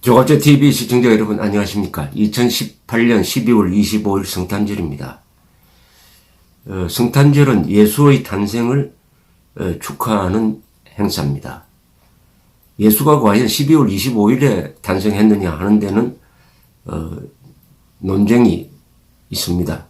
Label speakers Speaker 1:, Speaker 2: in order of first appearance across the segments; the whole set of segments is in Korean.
Speaker 1: 조갑제TV 시청자 여러분 안녕하십니까. 2018년 12월 25일 성탄절입니다. 성탄절은 예수의 탄생을 축하하는 행사입니다. 예수가 과연 12월 25일에 탄생했느냐 하는 데는 논쟁이 있습니다.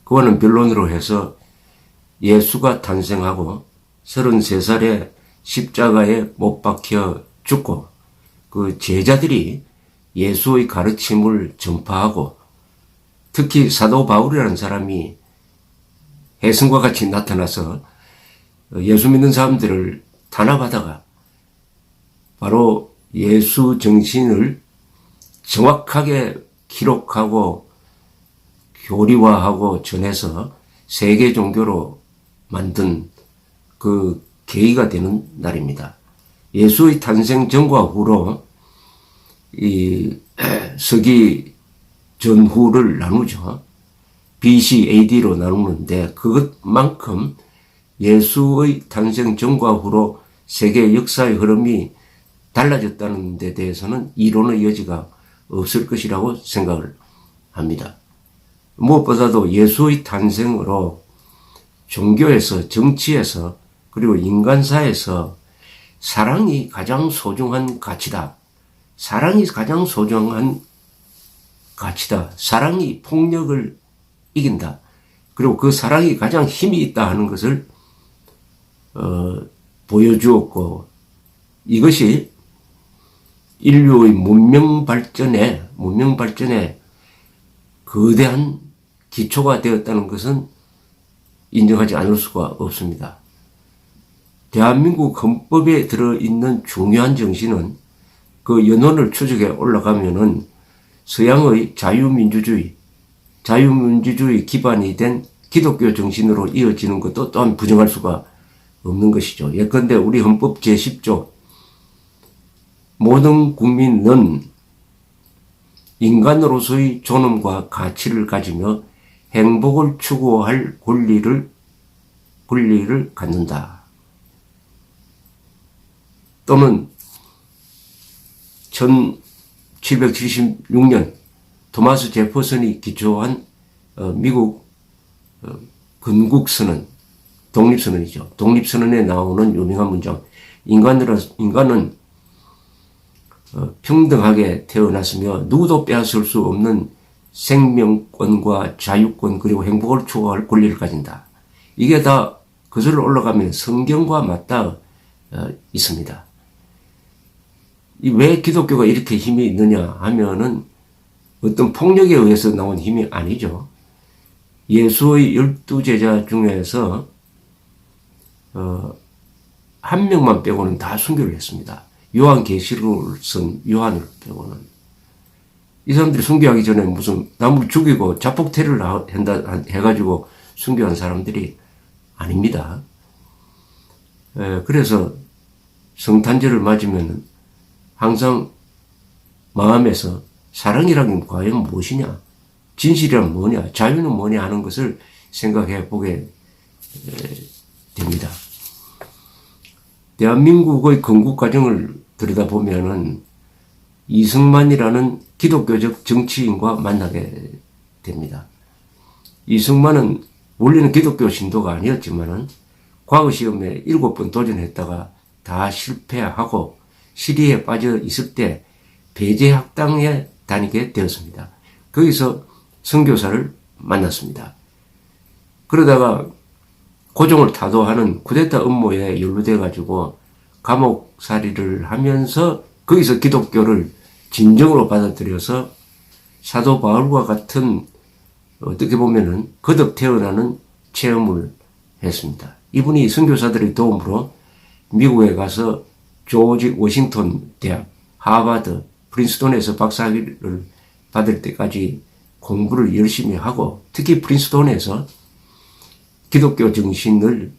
Speaker 1: 그거는 변론으로 해서 예수가 탄생하고 33살에 십자가에 못 박혀 죽고 그 제자들이 예수의 가르침을 전파하고 특히 사도 바울이라는 사람이 혜성과 같이 나타나서 예수 믿는 사람들을 탄압하다가 바로 예수 정신을 정확하게 기록하고 교리화하고 전해서 세계 종교로 만든 그 계기가 되는 날입니다. 예수의 탄생 전과 후로 이 서기 전후를 나누죠. BC, AD로 나누는데 그것만큼 예수의 탄생 전과 후로 세계 역사의 흐름이 달라졌다는 데 대해서는 이론의 여지가 없을 것이라고 생각을 합니다. 무엇보다도 예수의 탄생으로 종교에서, 정치에서, 그리고 인간사에서 사랑이 가장 소중한 가치다. 사랑이 가장 소중한 가치다. 사랑이 폭력을 이긴다. 그리고 그 사랑이 가장 힘이 있다 하는 것을 보여주었고, 이것이 인류의 문명 발전에 거대한 기초가 되었다는 것은 인정하지 않을 수가 없습니다. 대한민국 헌법에 들어있는 중요한 정신은 그 연원을 추적해 올라가면은 서양의 자유민주주의 기반이 된 기독교 정신으로 이어지는 것도 또한 부정할 수가 없는 것이죠. 예컨대 우리 헌법 제10조 모든 국민은 인간으로서의 존엄과 가치를 가지며 행복을 추구할 권리를 갖는다. 또는 1776년 토마스 제퍼슨이 기초한 미국 건국선언, 독립선언이죠. 독립선언에 나오는 유명한 문장, 인간은 평등하게 태어났으며 누구도 빼앗을 수 없는 생명권과 자유권 그리고 행복을 추구할 권리를 가진다. 이게 다 거슬러 올라가면 성경과 맞닿아 있습니다. 왜 기독교가 이렇게 힘이 있느냐 하면은 어떤 폭력에 의해서 나온 힘이 아니죠. 예수의 12제자 중에서 한 명만 빼고는 다 순교를 했습니다. 요한계시록을 쓴 요한을 빼고는. 이 사람들이 순교하기 전에 무슨 남을 죽이고 자폭태를 한다 해가지고 순교한 사람들이 아닙니다. 그래서 성탄절을 맞으면 항상 마음에서 사랑이란 게 과연 무엇이냐, 진실이란 뭐냐, 자유는 뭐냐 하는 것을 생각해 보게 됩니다. 대한민국의 건국 과정을 들여다보면은 이승만이라는 기독교적 정치인과 만나게 됩니다. 이승만은 원래는 기독교 신도가 아니었지만은 과거 시험에 7번 도전했다가 다 실패하고 시리에 빠져 있을 때 배제학당에 다니게 되었습니다. 거기서 선교사를 만났습니다. 그러다가 고종을 타도하는 쿠데타 음모에 연루돼 가지고 감옥살이를 하면서 거기서 기독교를 진정으로 받아들여서 사도 바울과 같은 어떻게 보면은 거듭 태어나는 체험을 했습니다. 이분이 선교사들의 도움으로 미국에 가서 조지 워싱턴 대학, 하버드, 프린스톤에서 박사학위를 받을 때까지 공부를 열심히 하고 특히 프린스톤에서 기독교 정신을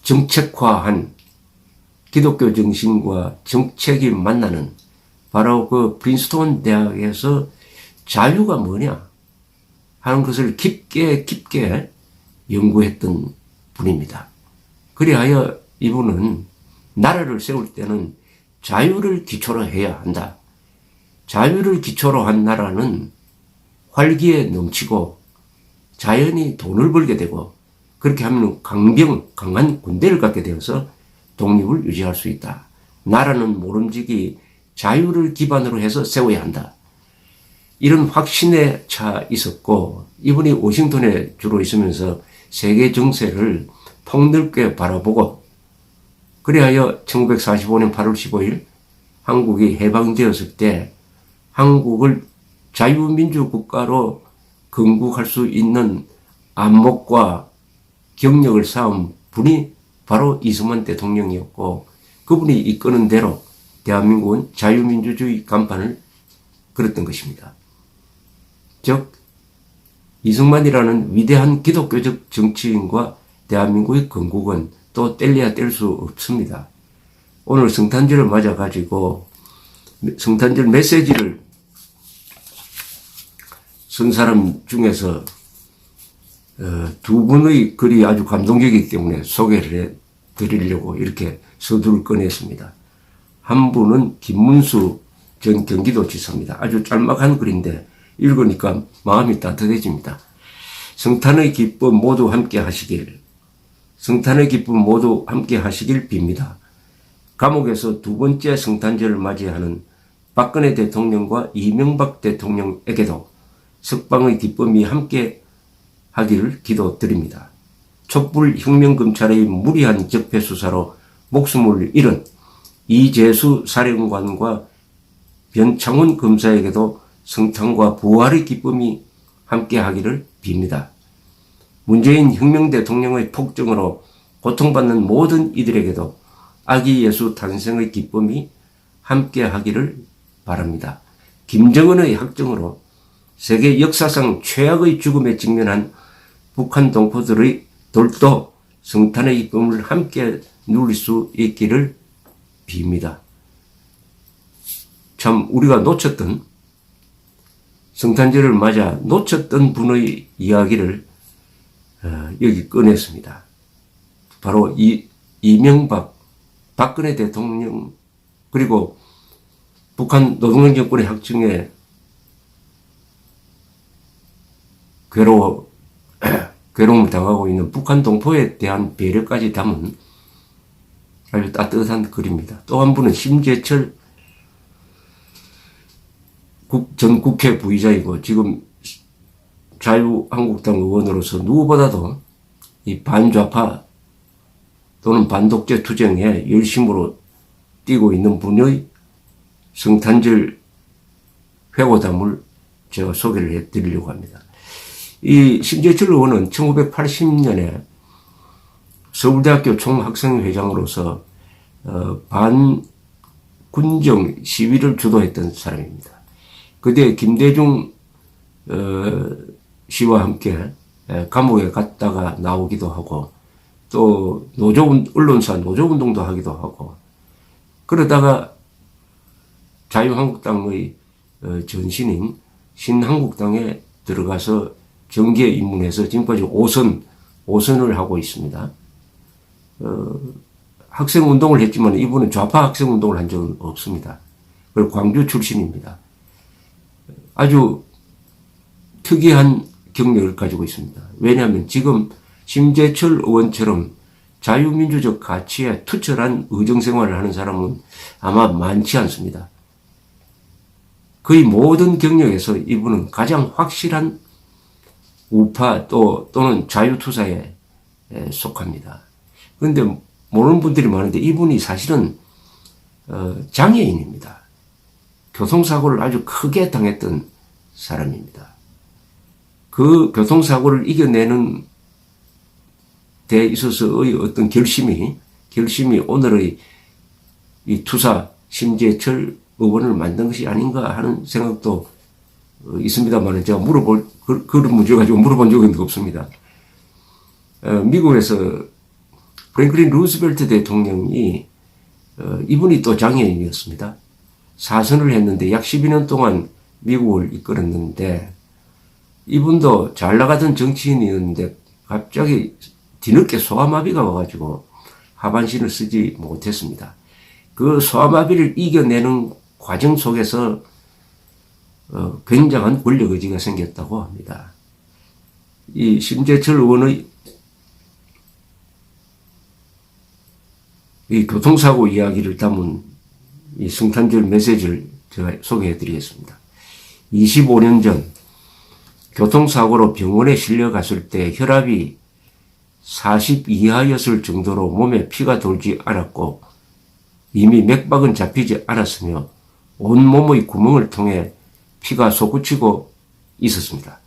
Speaker 1: 정책화한 기독교 정신과 정책이 만나는 바로 그 프린스톤 대학에서 자유가 뭐냐 하는 것을 깊게 연구했던 분입니다. 그리하여 이분은 나라를 세울 때는 자유를 기초로 해야 한다. 자유를 기초로 한 나라는 활기에 넘치고 자연히 돈을 벌게 되고 그렇게 하면 강한 군대를 갖게 되어서 독립을 유지할 수 있다. 나라는 모름지기 자유를 기반으로 해서 세워야 한다. 이런 확신에 차 있었고 이분이 워싱턴에 주로 있으면서 세계 정세를 폭넓게 바라보고 그리하여 1945년 8월 15일 한국이 해방되었을 때 한국을 자유민주국가로 건국할 수 있는 안목과 경력을 쌓은 분이 바로 이승만 대통령이었고 그분이 이끄는 대로 대한민국은 자유민주주의 간판을 걸었던 것입니다. 즉 이승만이라는 위대한 기독교적 정치인과 대한민국의 건국은 또 뗄래야 뗄 수 없습니다. 오늘 성탄절을 맞아가지고 성탄절 메시지를 쓴 사람 중에서 두 분의 글이 아주 감동적이기 때문에 소개를 해드리려고 이렇게 서두를 꺼냈습니다. 한 분은 김문수 전 경기도지사입니다. 아주 짤막한 글인데 읽으니까 마음이 따뜻해집니다. 성탄의 기쁨 모두 함께 하시길, 성탄의 기쁨 모두 함께 하시길 빕니다. 감옥에서 두 번째 성탄절을 맞이하는 박근혜 대통령과 이명박 대통령에게도 석방의 기쁨이 함께 하기를 기도드립니다. 촛불 혁명검찰의 무리한 적폐 수사로 목숨을 잃은 이재수 사령관과 변창훈 검사에게도 성탄과 부활의 기쁨이 함께 하기를 빕니다. 문재인 혁명 대통령의 폭정으로 고통받는 모든 이들에게도 아기 예수 탄생의 기쁨이 함께 하기를 바랍니다. 김정은의 학정으로 세계 역사상 최악의 죽음에 직면한 북한 동포들도 성탄의 기쁨을 함께 누릴 수 있기를 빕니다. 참 우리가 놓쳤던 성탄절을 맞아 놓쳤던 분의 이야기를 여기 꺼냈습니다. 바로 이명박, 박근혜 대통령 그리고 북한 노동당 정권의 학정에 괴로움을 당하고 있는 북한 동포에 대한 배려까지 담은 아주 따뜻한 글입니다. 또 한 분은 심재철 전 국회 부의장이고 지금 자유한국당 의원으로서 누구보다도 이 반좌파 또는 반독재 투쟁에 열심으로 뛰고 있는 분의 성탄절 회고담을 제가 소개를 해드리려고 합니다. 이 심재철 의원은 1980년에 서울대학교 총학생회장으로서 반군정 시위를 주도했던 사람입니다. 그때 김대중 씨와 함께 감옥에 갔다가 나오기도 하고 또 언론사 노조운동도 하기도 하고 그러다가 자유한국당의 전신인 신한국당에 들어가서 정계에 입문해서 지금까지 5선을 하고 있습니다. 학생운동을 했지만 이분은 좌파 학생운동을 한 적은 없습니다. 그리고 광주 출신입니다. 아주 특이한 경력을 가지고 있습니다. 왜냐하면 지금 심재철 의원처럼 자유민주적 가치에 투철한 의정생활을 하는 사람은 아마 많지 않습니다. 거의 모든 경력에서 이분은 가장 확실한 우파 또는 자유투사에 속합니다. 그런데 모르는 분들이 많은데 이분이 사실은 장애인입니다. 교통사고를 아주 크게 당했던 사람입니다. 그 교통사고를 이겨내는 데 있어서의 어떤 결심이 오늘의 이 투사 심재철 의원을 만든 것이 아닌가 하는 생각도 있습니다만 제가 그런 문제 가지고 물어본 적은 없습니다. 미국에서 프랭클린 루스벨트 대통령이 이분이 또 장애인이었습니다. 4선을 했는데 약 12년 동안 미국을 이끌었는데 이분도 잘 나가던 정치인이었는데 갑자기 뒤늦게 소아마비가 와가지고 하반신을 쓰지 못했습니다. 그 소아마비를 이겨내는 과정 속에서 굉장한 권력 의지가 생겼다고 합니다. 이 심재철 의원의 이 교통사고 이야기를 담은 이 성탄절 메시지를 제가 소개해 드리겠습니다. 25년 전 교통사고로 병원에 실려갔을 때 혈압이 40 이하였을 정도로 몸에 피가 돌지 않았고 이미 맥박은 잡히지 않았으며 온몸의 구멍을 통해 피가 솟구치고 있었습니다.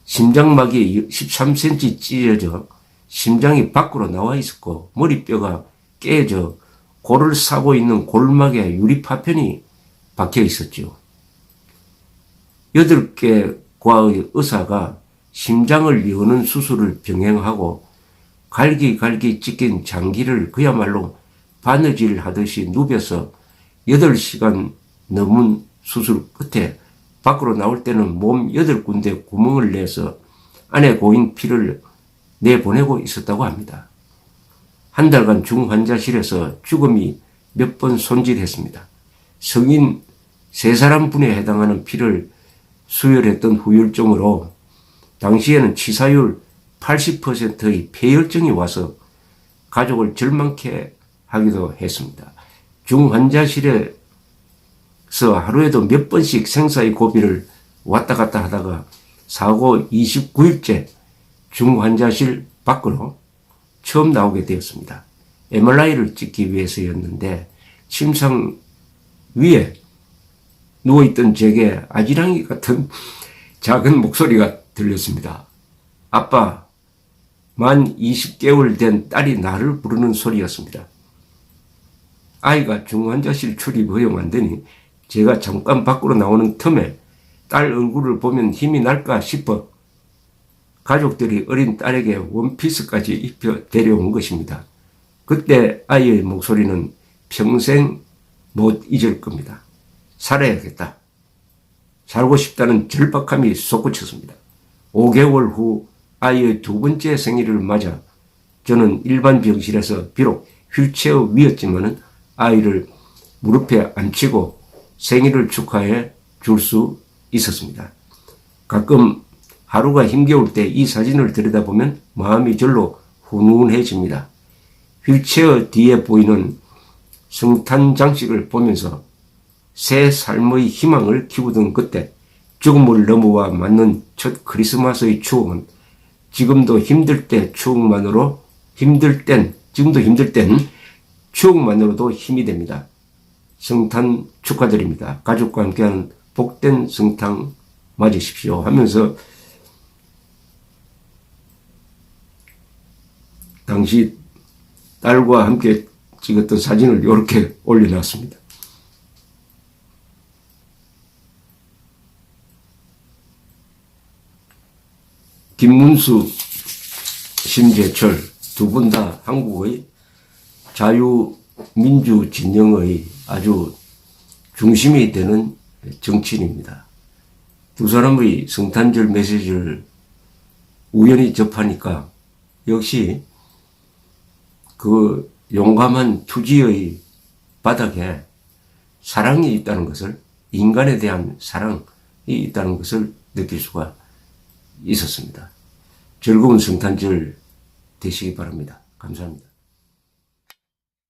Speaker 1: 심장막이 13cm 찢어져 심장이 밖으로 나와 있었고 머리뼈가 깨져 골을 싸고 있는 골막에 유리파편이 박혀 있었죠. 8개 과의 의사가 심장을 여는 수술을 병행하고 갈기갈기 찢긴 장기를 그야말로 바느질 하듯이 누벼서 8시간 넘은 수술 끝에 밖으로 나올 때는 몸 8군데 구멍을 내서 안에 고인 피를 내보내고 있었다고 합니다. 한 달간 중환자실에서 죽음이 몇 번 손질했습니다. 성인 3사람분에 해당하는 피를 수혈했던 후유증으로 당시에는 치사율 80%의 폐혈증이 와서 가족을 절망케 하기도 했습니다. 중환자실에서 하루에도 몇 번씩 생사의 고비를 왔다 갔다 하다가 사고 29일째 중환자실 밖으로 처음 나오게 되었습니다. MRI를 찍기 위해서였는데 침상 위에 누워있던 제게 아지랑이 같은 작은 목소리가 들렸습니다. 아빠, 만 20개월 된 딸이 나를 부르는 소리였습니다. 아이가 중환자실 출입 허용한다니 제가 잠깐 밖으로 나오는 틈에 딸 얼굴을 보면 힘이 날까 싶어 가족들이 어린 딸에게 원피스까지 입혀 데려온 것입니다. 그때 아이의 목소리는 평생 못 잊을 겁니다. 살아야겠다. 살고 싶다는 절박함이 솟구쳤습니다. 5개월 후 아이의 2번째 생일을 맞아 저는 일반 병실에서 비록 휠체어 위였지만 아이를 무릎에 앉히고 생일을 축하해 줄 수 있었습니다. 가끔 하루가 힘겨울 때 이 사진을 들여다보면 마음이 절로 훈훈해집니다. 휠체어 뒤에 보이는 성탄 장식을 보면서 새 삶의 희망을 키우던 그때 죽음을 넘어와 맞는 첫 크리스마스의 추억은 지금도 힘들 땐 추억만으로도 힘이 됩니다. 성탄 축하드립니다. 가족과 함께하는 복된 성탄 맞으십시오 하면서 당시 딸과 함께 찍었던 사진을 이렇게 올려놨습니다. 김문수, 심재철 두 분 다 한국의 자유민주 진영의 아주 중심이 되는 정치인입니다. 두 사람의 성탄절 메시지를 우연히 접하니까 역시 그 용감한 투지의 바닥에 사랑이 있다는 것을, 인간에 대한 사랑이 있다는 것을 느낄 수가 있었습니다. 즐거운 성탄절 되시기 바랍니다. 감사합니다.